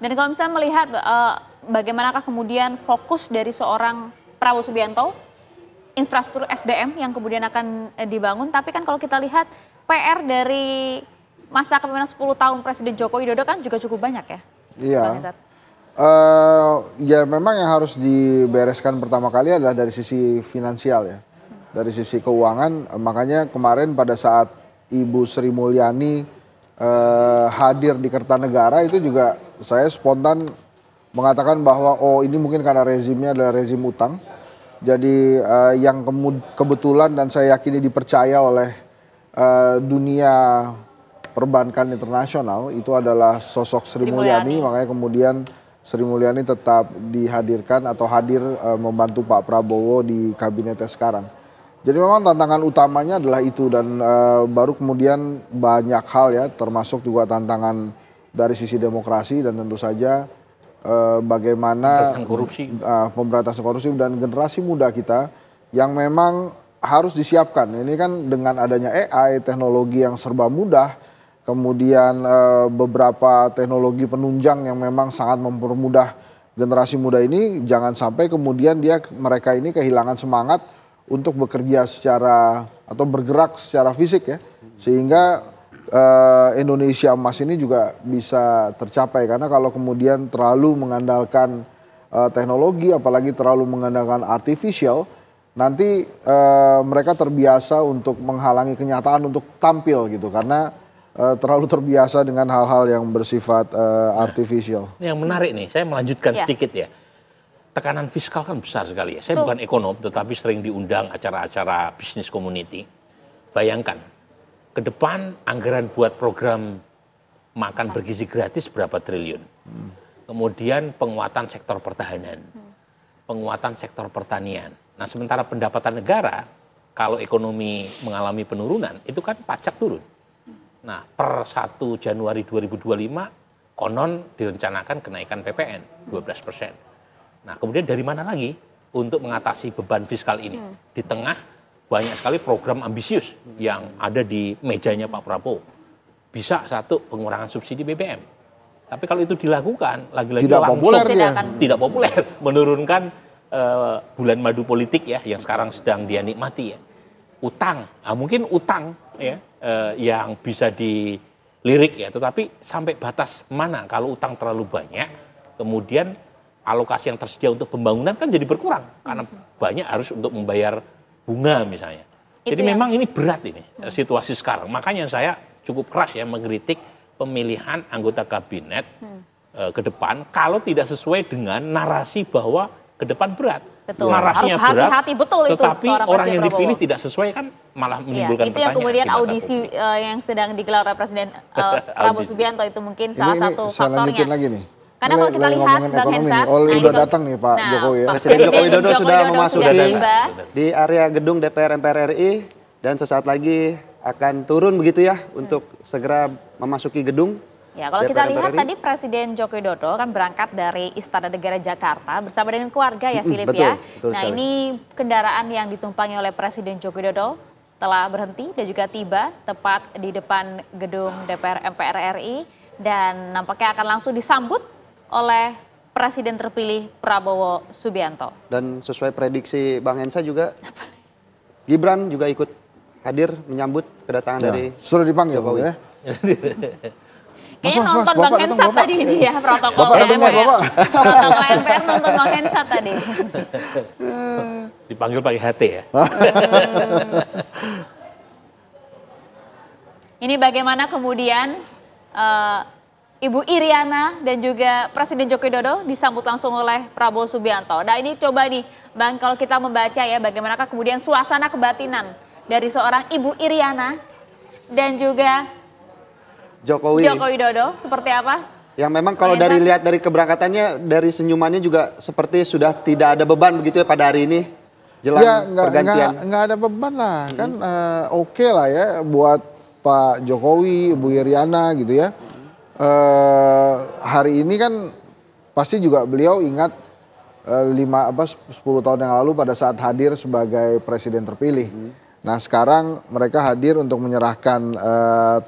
Dan kalau misalnya melihat bagaimanakah kemudian fokus dari seorang Prabowo Subianto, infrastruktur SDM yang kemudian akan dibangun, tapi kan kalau kita lihat PR dari masa kepemimpinan 10 tahun Presiden Joko Widodo kan juga cukup banyak ya? Iya. Ya memang yang harus dibereskan pertama kali adalah dari sisi finansial ya. Dari sisi keuangan, makanya kemarin pada saat Ibu Sri Mulyani hadir di Kertanegara itu juga saya spontan mengatakan bahwa oh ini mungkin karena rezimnya adalah rezim utang. Jadi yang kebetulan dan saya yakini dipercaya oleh dunia perbankan internasional itu adalah sosok Sri Mulyani. Makanya kemudian Sri Mulyani tetap dihadirkan atau hadir membantu Pak Prabowo di kabinetnya sekarang. Jadi memang tantangan utamanya adalah itu dan baru kemudian banyak hal ya termasuk juga tantangan dari sisi demokrasi dan tentu saja bagaimana pemberantasan korupsi dan generasi muda kita yang memang harus disiapkan. Ini kan dengan adanya AI, teknologi yang serba mudah, kemudian beberapa teknologi penunjang yang memang sangat mempermudah generasi muda ini, jangan sampai kemudian mereka ini kehilangan semangat untuk bekerja secara atau bergerak secara fisik ya, sehingga Indonesia Emas ini juga bisa tercapai. Karena kalau kemudian terlalu mengandalkan teknologi, apalagi terlalu mengandalkan artificial, nanti mereka terbiasa untuk menghalangi kenyataan untuk tampil gitu, karena terlalu terbiasa dengan hal-hal yang bersifat artificial. Yang menarik nih, saya melanjutkan sedikit ya. Tekanan fiskal kan besar sekali ya. Saya bukan ekonom, tetapi sering diundang acara-acara bisnis community. Bayangkan, ke depan anggaran buat program makan bergizi gratis berapa triliun. Kemudian penguatan sektor pertahanan, penguatan sektor pertanian. Nah sementara pendapatan negara, kalau ekonomi mengalami penurunan, itu kan pajak turun. Nah per 1 Januari 2025, konon direncanakan kenaikan PPN 12%. Nah kemudian dari mana lagi untuk mengatasi beban fiskal ini? Di tengah banyak sekali program ambisius yang ada di mejanya Pak Prabowo. Bisa satu, pengurangan subsidi BBM. Tapi kalau itu dilakukan, lagi-lagi tidak populer. Menurunkan bulan madu politik ya, yang sekarang sedang dia nikmati ya. Utang, mungkin utang ya, yang bisa dilirik ya. Tetapi sampai batas mana kalau utang terlalu banyak, kemudian alokasi yang tersedia untuk pembangunan kan jadi berkurang karena banyak harus untuk membayar bunga misalnya. Jadi memang ini berat ini situasi sekarang. Makanya saya cukup keras ya mengkritik pemilihan anggota kabinet ke depan kalau tidak sesuai dengan narasi bahwa ke depan berat. Betul. Narasinya harus berat, hati-hati betul itu. Tetapi orang yang dipilih tidak sesuai kan malah menimbulkan pertanyaan. Itu yang kemudian audisi yang sedang digelar oleh Presiden Prabowo Subianto itu mungkin salah satu faktornya. Lagi nih. Karena kalau kita lihat Bang Hensat, udah datang nih Pak Jokowi ya. Presiden Joko Widodo sudah memasuki di area gedung DPR MPR RI dan sesaat lagi akan turun begitu ya untuk segera memasuki gedung. Ya, kalau kita lihat tadi Presiden Joko Widodo kan berangkat dari Istana Negara Jakarta bersama dengan keluarga ya, Philip ya. Nah, ini kendaraan yang ditumpangi oleh Presiden Joko Widodo telah berhenti dan juga tiba tepat di depan gedung DPR MPR RI dan nampaknya akan langsung disambut oleh Presiden terpilih Prabowo Subianto. Dan sesuai prediksi Bang Hensa juga, Gibran juga ikut hadir menyambut kedatangan dari sudah dipanggil Jokowi ya. Kayaknya nonton Bang Hensat tadi ini ya, protokol MPR. Protokol MPR nonton Bang Hensat tadi. Dipanggil pakai HT ya. Ini bagaimana kemudian Ibu Iriana dan juga Presiden Joko Widodo disambut langsung oleh Prabowo Subianto. Nah ini coba nih Bang, kalau kita membaca ya bagaimanakah kemudian suasana kebatinan dari seorang Ibu Iriana dan juga Joko Widodo seperti apa? Yang memang kalau lihat dari keberangkatannya, dari senyumannya juga seperti sudah tidak ada beban begitu ya pada hari ini jelang ya, pergantian. Nggak ada beban lah, kan oke lah ya buat Pak Jokowi, Ibu Iriana gitu ya. Hari ini kan pasti juga beliau ingat 10 tahun yang lalu pada saat hadir sebagai presiden terpilih. Nah sekarang mereka hadir untuk menyerahkan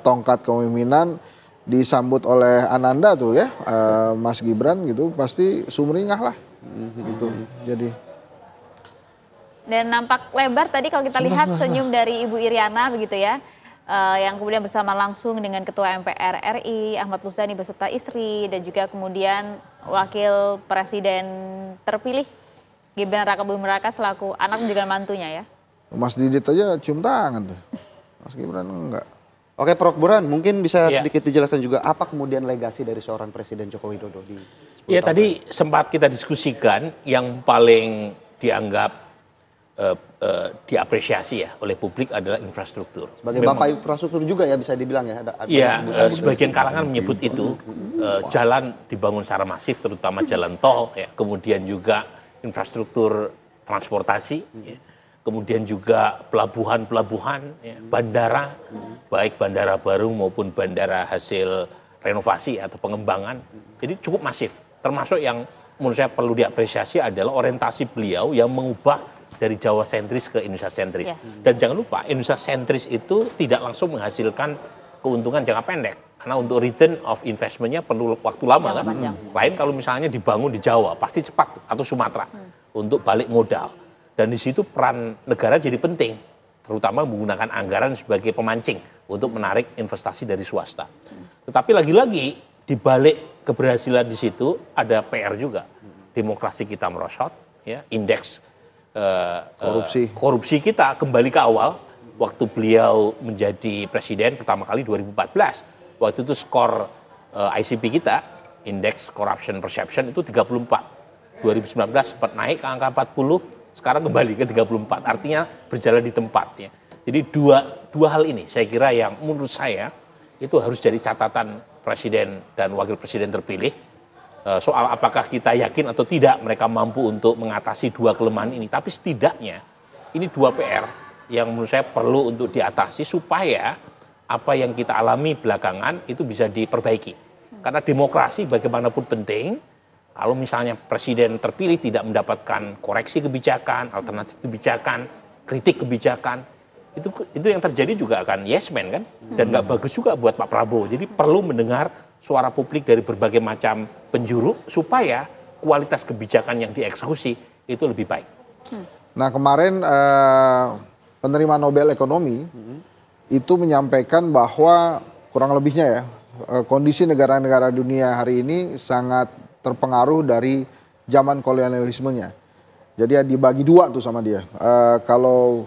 tongkat kepemimpinan disambut oleh Ananda tuh ya, Mas Gibran gitu, pasti sumringah lah. Gitu. Jadi. Dan nampak lebar tadi kalau kita lihat senyum dari Ibu Iriana begitu ya. Yang kemudian bersama langsung dengan Ketua MPR RI Ahmad Muzani beserta istri dan juga kemudian Wakil Presiden terpilih Gibran Rakabuming Raka selaku anak dan juga mantunya ya. Mas Didit aja cium tangan tuh. Mas Gibran enggak. Oke, Prof. Burhan, mungkin bisa sedikit dijelaskan juga apa kemudian legasi dari seorang Presiden Joko Widodo di 10 tahun tadi sempat kita diskusikan yang paling dianggap diapresiasi ya oleh publik adalah infrastruktur. Sebagai bapak infrastruktur juga ya bisa dibilang ya. Sebagian kalangan menyebut itu jalan dibangun secara masif, terutama jalan tol, ya. Kemudian juga infrastruktur transportasi, ya. Kemudian juga pelabuhan-pelabuhan, ya. Bandara, baik bandara baru maupun bandara hasil renovasi atau pengembangan. Jadi cukup masif. Termasuk yang menurut saya perlu diapresiasi adalah orientasi beliau yang mengubah dari Jawa sentris ke Indonesia sentris. Dan jangan lupa Indonesia sentris itu tidak langsung menghasilkan keuntungan jangka pendek. Karena untuk return of investment-nya perlu waktu lama kan. Lain kalau misalnya dibangun di Jawa, pasti cepat atau Sumatera untuk balik modal. Dan di situ peran negara jadi penting, terutama menggunakan anggaran sebagai pemancing untuk menarik investasi dari swasta. Tetapi lagi-lagi di balik keberhasilan di situ ada PR juga. Demokrasi kita merosot, ya, indeks korupsi kita kembali ke awal waktu beliau menjadi presiden pertama kali 2014. Waktu itu skor ICP kita, Index Corruption Perception itu 34. 2019 sempat naik ke angka 40, sekarang kembali ke 34. Artinya berjalan di tempat ya. Jadi dua hal ini saya kira yang menurut saya itu harus jadi catatan presiden dan wakil presiden terpilih. Soal apakah kita yakin atau tidak mereka mampu untuk mengatasi dua kelemahan ini. Tapi setidaknya ini dua PR yang menurut saya perlu untuk diatasi supaya apa yang kita alami belakangan itu bisa diperbaiki. Karena demokrasi bagaimanapun penting, kalau misalnya presiden terpilih tidak mendapatkan koreksi kebijakan, alternatif kebijakan, kritik kebijakan, itu yang terjadi juga akan yes man kan. Dan nggak bagus juga buat Pak Prabowo. Jadi perlu mendengar suara publik dari berbagai macam penjuru supaya kualitas kebijakan yang dieksekusi itu lebih baik. Nah kemarin penerima Nobel Ekonomi itu menyampaikan bahwa kurang lebihnya ya kondisi negara-negara dunia hari ini sangat terpengaruh dari zaman kolonialismenya. Jadi ya dibagi dua tuh sama dia. Kalau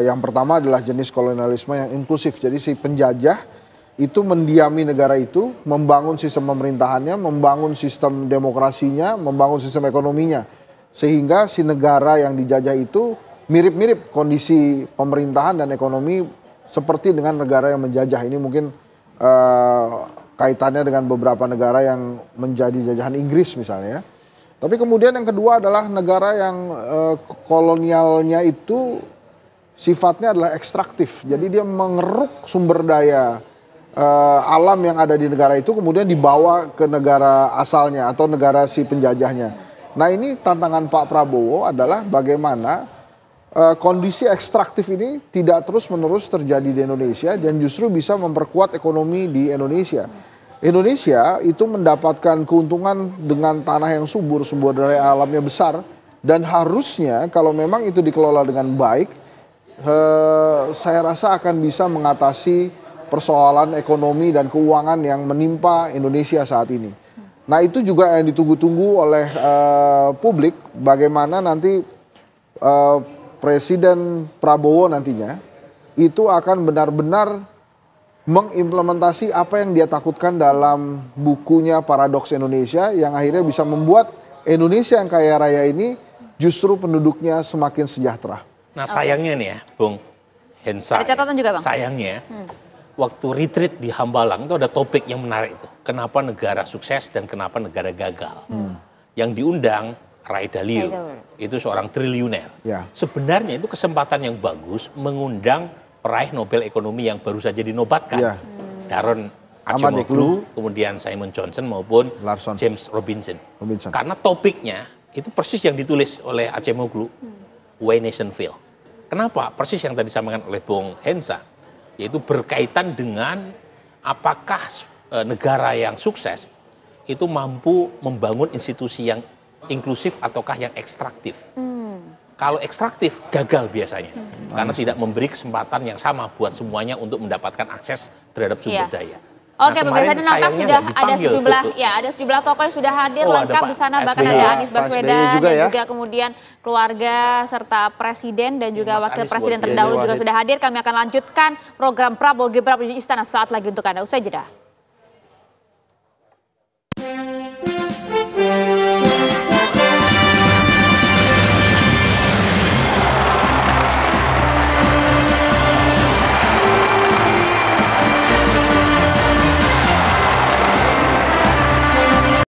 yang pertama adalah jenis kolonialisme yang inklusif. Jadi si penjajah itu mendiami negara itu, membangun sistem pemerintahannya, membangun sistem demokrasinya, membangun sistem ekonominya. Sehingga si negara yang dijajah itu mirip-mirip kondisi pemerintahan dan ekonomi seperti dengan negara yang menjajah. Ini mungkin kaitannya dengan beberapa negara yang menjadi jajahan Inggris misalnya. Tapi kemudian yang kedua adalah negara yang kolonialnya itu sifatnya adalah ekstraktif. Jadi dia mengeruk sumber daya alam yang ada di negara itu kemudian dibawa ke negara asalnya atau negara si penjajahnya. Nah ini tantangan Pak Prabowo adalah bagaimana kondisi ekstraktif ini tidak terus-menerus terjadi di Indonesia dan justru bisa memperkuat ekonomi di Indonesia. Indonesia itu mendapatkan keuntungan dengan tanah yang subur, sumber daya alamnya besar, dan harusnya kalau memang itu dikelola dengan baik, saya rasa akan bisa mengatasi persoalan ekonomi dan keuangan yang menimpa Indonesia saat ini. Nah itu juga yang ditunggu-tunggu oleh publik, bagaimana nanti Presiden Prabowo nantinya itu akan benar-benar mengimplementasi apa yang dia takutkan dalam bukunya Paradoks Indonesia yang akhirnya bisa membuat Indonesia yang kaya raya ini justru penduduknya semakin sejahtera. Nah sayangnya nih ya Bung Hensa, ada catatan juga Bang? Sayangnya waktu retreat di Hambalang itu ada topik yang menarik itu. Kenapa negara sukses dan kenapa negara gagal. Yang diundang Ray Dalio, itu seorang triliuner. Ya. Sebenarnya itu kesempatan yang bagus mengundang peraih Nobel Ekonomi yang baru saja dinobatkan. Ya. Daron Acemoglu, kemudian Simon Johnson maupun Larson. James Robinson. Karena topiknya itu persis yang ditulis oleh Acemoglu, Way Nation Feel. Kenapa? Persis yang tadi disampaikan oleh Bung Hensa, yaitu berkaitan dengan apakah negara yang sukses itu mampu membangun institusi yang inklusif ataukah yang ekstraktif. Kalau ekstraktif gagal biasanya karena tidak memberi kesempatan yang sama buat semuanya untuk mendapatkan akses terhadap sumber daya. Oke, pemirsa, ini nampak sudah ada sejumlah tokoh yang sudah hadir lengkap di sana, bahkan ada Anies Baswedan dan juga kemudian keluarga serta presiden dan juga wakil presiden terdahulu juga sudah hadir. Kami akan lanjutkan program Prabowo Gibran di Istana saat lagi untuk Anda. Usai jeda.